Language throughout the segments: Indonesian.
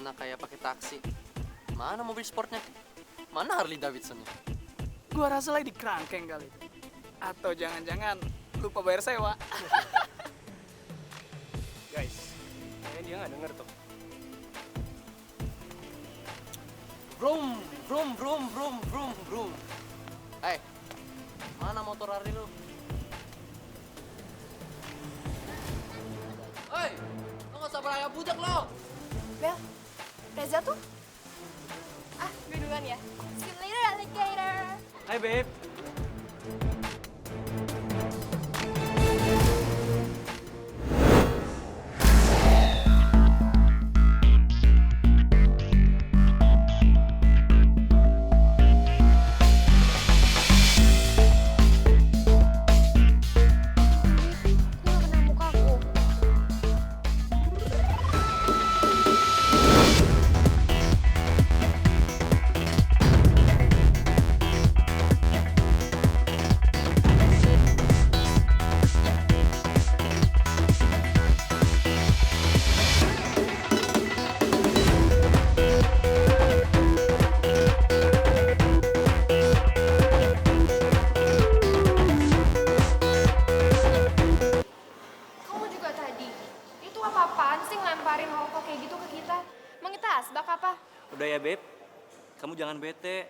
kemana-mana kayak pakai taksi. Mana mobil sportnya? Mana Harley Davidsonnya? Gua rasa lagi di kerangkeng kali. Atau jangan-jangan lupa bayar sewa. Guys, kayaknya dia nggak denger tuh. Brum, brum, brum, brum, brum, brum. Mana motor Harley lu? Hei, lo nggak sabar ayam budak lo. Bel, Reza tuh? Ah, gue duluan ya. See you later, alligator. Hai, Babe. Gue gak kena mukaku. Kamu juga tadi. Itu apa-apaan sih ngelemparin rokok kayak gitu ke kita? Emang kita asbak apa? Udah ya, Babe. Kamu jangan bete.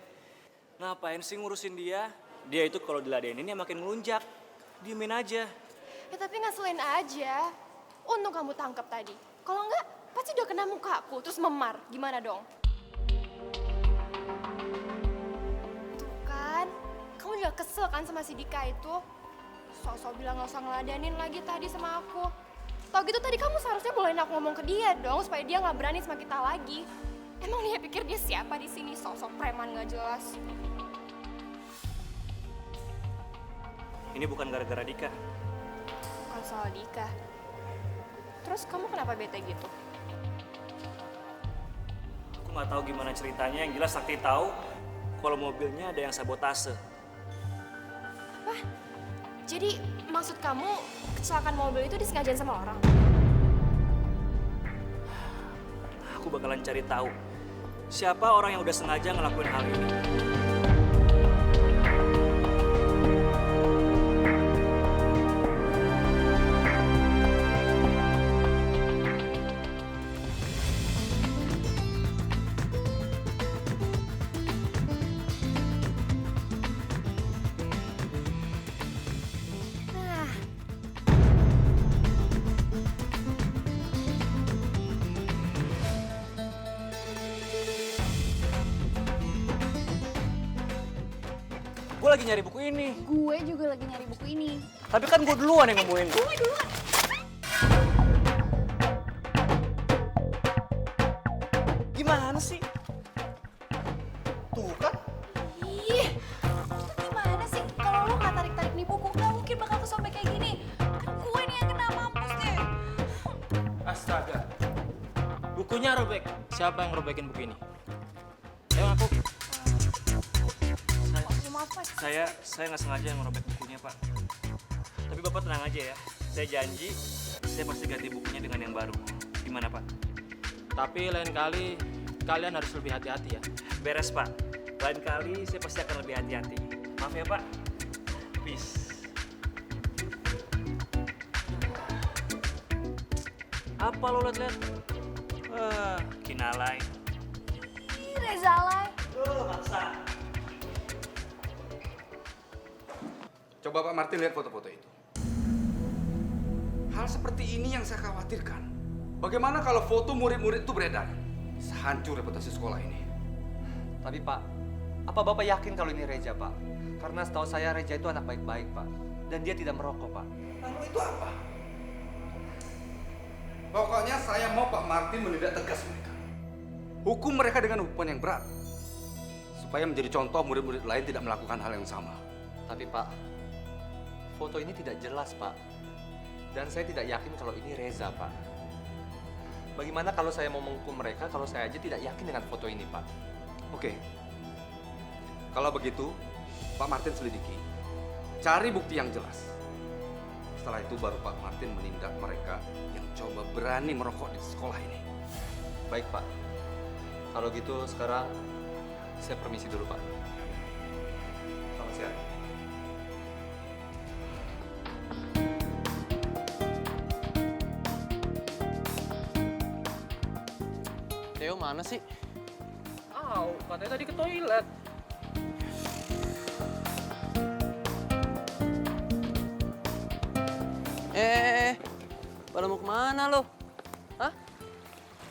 Ngapain sih ngurusin dia? Dia itu kalau diladenin ya makin melunjak. Diemin aja. Ya tapi ngeselin aja. Untung kamu tangkap tadi. Kalau enggak, pasti udah kena mukaku, terus memar. Gimana dong? Tuh kan, kamu juga kesel kan sama si Dika itu? Sok-sok bilang gak usah ngeladenin lagi tadi sama aku. Tau gitu tadi kamu seharusnya bolehin aku ngomong ke dia dong, supaya dia gak berani sama kita lagi. Emang dia pikir dia siapa di sini? Sok-sok preman gak jelas. Ini bukan gara-gara Dika. Bukan soal Dika. Terus kamu kenapa bete gitu? Aku nggak tahu gimana ceritanya. Yang jelas Sakti tahu kalau mobilnya ada yang sabotase. Apa? Jadi maksud kamu kecelakaan mobil itu disengajain sama orang? Aku bakalan cari tahu siapa orang yang udah sengaja ngelakuin hal ini. Nah, Gue lagi nyari buku ini. Gue juga lagi nyari buku ini. Tapi kan gue duluan yang nemuin. Gue duluan. Gimana sih? Tuh kan? Ih, lu gimana sih? Kalau lu nggak tarik-tarik nih buku, nggak mungkin bakal kesobek kayak gini. Kan gue nih yang kena mampus deh. Astaga. Bukunya robek. Siapa yang robekin buku ini? Ayo aku. maaf Pak. Saya nggak sengaja ngerobek bukunya, Pak. Tapi Bapak tenang aja ya. Saya janji, saya pasti ganti bukunya dengan yang baru. Gimana, Pak? Tapi lain kali kalian harus lebih hati-hati ya. Beres, Pak. Lain kali saya pasti akan lebih hati-hati. Maaf ya, Pak. Peace. Apa lo liat-liat? Wah, kinalai. Ih, Reza Lai. Maksa. Coba Pak Martin lihat foto-foto itu. Hal seperti ini yang saya khawatirkan. Bagaimana kalau foto murid-murid itu beredar? Bisa hancur reputasi sekolah ini. Tapi Pak, apa Bapak yakin kalau ini Reza, Pak? Karena setahu saya Reza itu anak baik-baik, Pak. Dan dia tidak merokok, Pak. Lalu itu apa? Pokoknya saya mau Pak Martin menindak tegas mereka. Hukum mereka dengan hukuman yang berat. Supaya menjadi contoh murid-murid lain tidak melakukan hal yang sama. Tapi Pak, foto ini tidak jelas, Pak. Dan saya tidak yakin kalau ini Reza, Pak. Bagaimana kalau saya mau menghukum mereka kalau saya aja tidak yakin dengan foto ini, Pak? Oke. Kalau begitu, Pak Martin selidiki. Cari bukti yang jelas. Setelah itu baru Pak Martin menindak mereka yang coba berani merokok di sekolah ini. Baik, Pak. Kalau gitu sekarang saya permisi dulu, Pak. Selamat siang. Theo mana sih? Katanya tadi ke toilet. Pada mau kemana lo? Hah?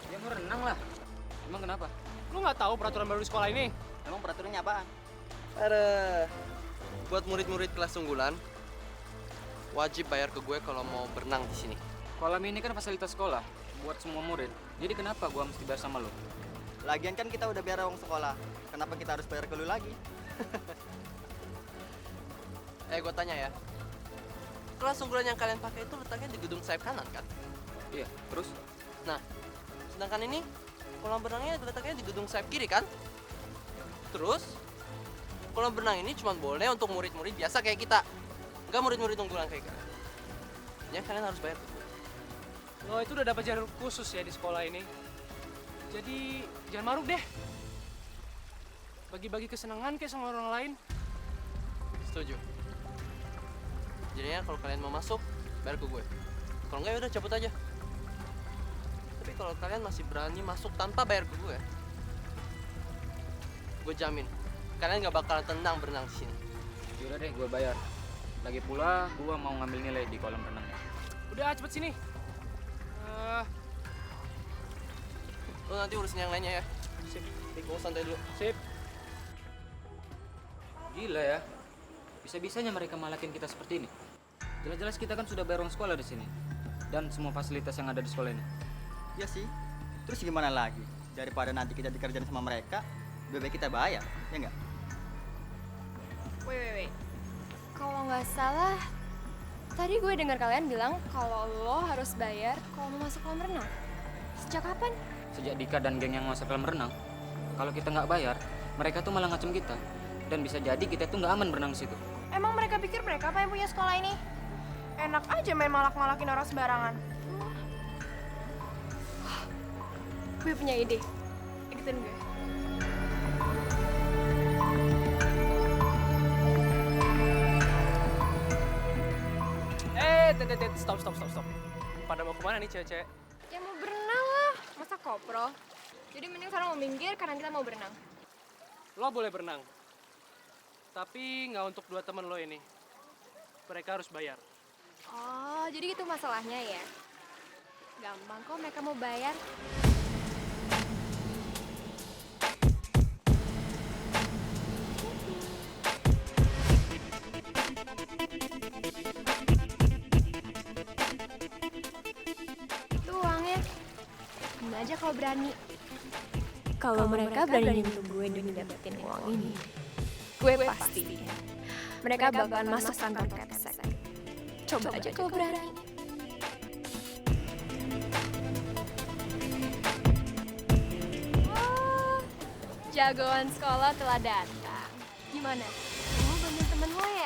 Ya mau renang lah. Emang kenapa? Lu nggak tahu peraturan baru di sekolah ini? Emang peraturannya apaan? Ada buat murid-murid kelas unggulan wajib bayar ke gue kalau mau berenang di sini. Kolam ini kan fasilitas sekolah buat semua murid. Jadi kenapa gua mesti bayar sama lu? Lagian kan kita udah bayar uang sekolah. Kenapa kita harus bayar ke lu lagi? Gue tanya ya. Kelas unggulan yang kalian pakai itu letaknya di gedung sayap kanan kan? Iya, terus? Nah, sedangkan ini kolam berenangnya letaknya di gedung sayap kiri kan? Terus, kolam berenang ini cuma boleh untuk murid-murid biasa kayak kita. Nggak murid-murid unggulan kayak kita. Ya kalian harus bayar. Lo itu udah dapat jalur khusus ya di sekolah ini. Jadi jangan maruk deh. Bagi-bagi kesenangan kayak sama orang lain. Setuju. Jadinya kalau kalian mau masuk, bayar ke gue. Kalau enggak ya udah cabut aja. Tapi kalau kalian masih berani masuk tanpa bayar ke gue jamin kalian nggak bakalan tenang berenang di sini. Yaudah deh, gue bayar. Lagi pula, gue mau ngambil nilai di kolam renangnya. Udah, cepet sini. Lo nanti urusin yang lainnya ya. Sip. Gue santai dulu. Sip. Gila ya. Bisa-bisanya mereka malakin kita seperti ini. Jelas-jelas kita kan sudah bayar uang sekolah di sini. Dan semua fasilitas yang ada di sekolah ini. Ya sih. Terus gimana lagi? Daripada nanti kita dikerjain sama mereka, lebih baik kita bayar, ya nggak? Wait. Kalau nggak salah, tadi gue dengar kalian bilang kalau lo harus bayar kalau mau masuk kolam renang. Sejak kapan? Sejak Dika dan geng yang masuk kolam renang, kalau kita nggak bayar, mereka tuh malah ngacem kita. Dan bisa jadi kita tuh nggak aman berenang di situ. Emang mereka pikir mereka apa yang punya sekolah ini? Enak aja main malak-malakin orang sembarangan. Gue punya ide. Ikutin gue. Stop. Pada mau kemana nih cewek-cewek? Ya mau berenang lah. Masa kopro? Jadi mending sekarang mau minggir karena kita mau berenang. Lo boleh berenang. Tapi nggak untuk dua temen lo ini. Mereka harus bayar. Oh, jadi gitu masalahnya ya? Gampang kok mereka mau bayar. Itu uangnya. Ini aja kalau berani. Kalau mereka berani nyentuh gue demi dapetin uang ini, gue pasti mereka bakalan masuk kantor Capsek. Coba aja kalau berani. Oh, jagoan sekolah telah datang. Gimana? Mau bantuin temen lo ya?